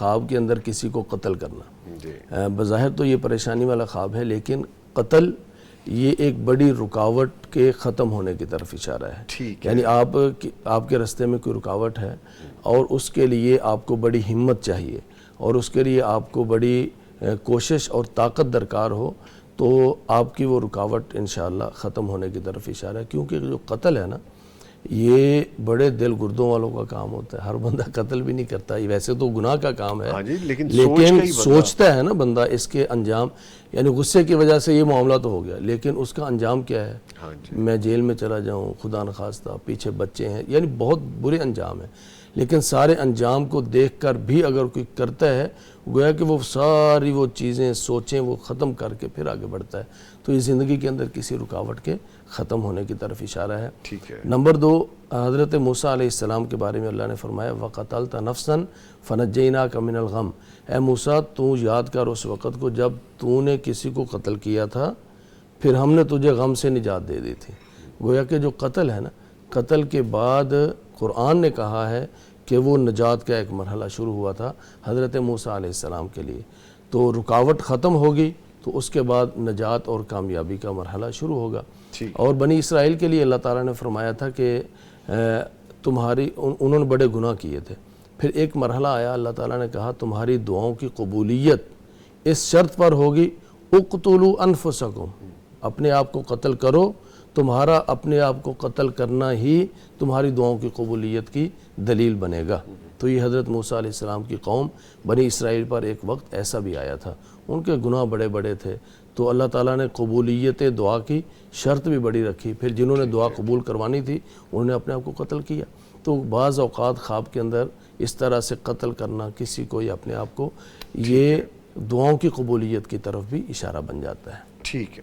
خواب کے اندر کسی کو قتل کرنا بظاہر تو یہ پریشانی والا خواب ہے، لیکن قتل یہ ایک بڑی رکاوٹ کے ختم ہونے کی طرف اشارہ ہے۔ یعنی آپ کے راستے میں کوئی رکاوٹ ہے اور اس کے لیے آپ کو بڑی ہمت چاہیے اور اس کے لیے آپ کو بڑی کوشش اور طاقت درکار ہو، تو آپ کی وہ رکاوٹ انشاءاللہ ختم ہونے کی طرف اشارہ ہے۔ کیونکہ جو قتل ہے نا، یہ بڑے دل گردوں والوں کا کام ہوتا ہے، ہر بندہ قتل بھی نہیں کرتا، یہ ویسے تو گناہ کا کام ہے، لیکن سوچتا ہے نا بندہ اس کے انجام، یعنی غصے کی وجہ سے یہ معاملہ تو ہو گیا، لیکن اس کا انجام کیا ہے؟ میں جیل میں چلا جاؤں، خدا نخواستہ، پیچھے بچے ہیں، یعنی بہت برے انجام ہیں۔ لیکن سارے انجام کو دیکھ کر بھی اگر کوئی کرتا ہے، گویا کہ وہ ساری وہ چیزیں سوچیں وہ ختم کر کے پھر آگے بڑھتا ہے، تو یہ زندگی کے اندر کسی رکاوٹ کے ختم ہونے کی طرف اشارہ ہے۔ نمبر 2، حضرت موسیٰ علیہ السلام کے بارے میں اللہ نے فرمایا وَقَتَلْتَ نَفْسًا فَنَجَّيْنَاكَ مِنَ الْغَمِّ، اے موسیٰ تو یاد کر اس وقت کو جب تو نے کسی کو قتل کیا تھا، پھر ہم نے تجھے غم سے نجات دے دی تھی۔ گویا کہ جو قتل ہے نا، قتل کے بعد قرآن نے کہا ہے کہ وہ نجات کا ایک مرحلہ شروع ہوا تھا حضرت موسیٰ علیہ السلام کے لیے، تو رکاوٹ ختم ہوگی تو اس کے بعد نجات اور کامیابی کا مرحلہ شروع ہوگا۔ اور بنی اسرائیل کے لیے اللہ تعالیٰ نے فرمایا تھا کہ انہوں نے بڑے گناہ کیے تھے، پھر ایک مرحلہ آیا، اللہ تعالیٰ نے کہا تمہاری دعاؤں کی قبولیت اس شرط پر ہوگی اقتلوا انفسکم، اپنے آپ کو قتل کرو، تمہارا اپنے آپ کو قتل کرنا ہی تمہاری دعاؤں کی قبولیت کی دلیل بنے گا۔ تو یہ حضرت موسیٰ علیہ السلام کی قوم بنی اسرائیل پر ایک وقت ایسا بھی آیا تھا، ان کے گناہ بڑے بڑے تھے، تو اللہ تعالیٰ نے قبولیت دعا کی شرط بھی بڑی رکھی، پھر جنہوں نے دعا قبول کروانی تھی انہوں نے اپنے آپ کو قتل کیا۔ تو بعض اوقات خواب کے اندر اس طرح سے قتل کرنا کسی کو یا اپنے آپ کو، یہ دعاؤں کی قبولیت کی طرف بھی اشارہ بن جاتا ہے۔ ٹھیک ہے۔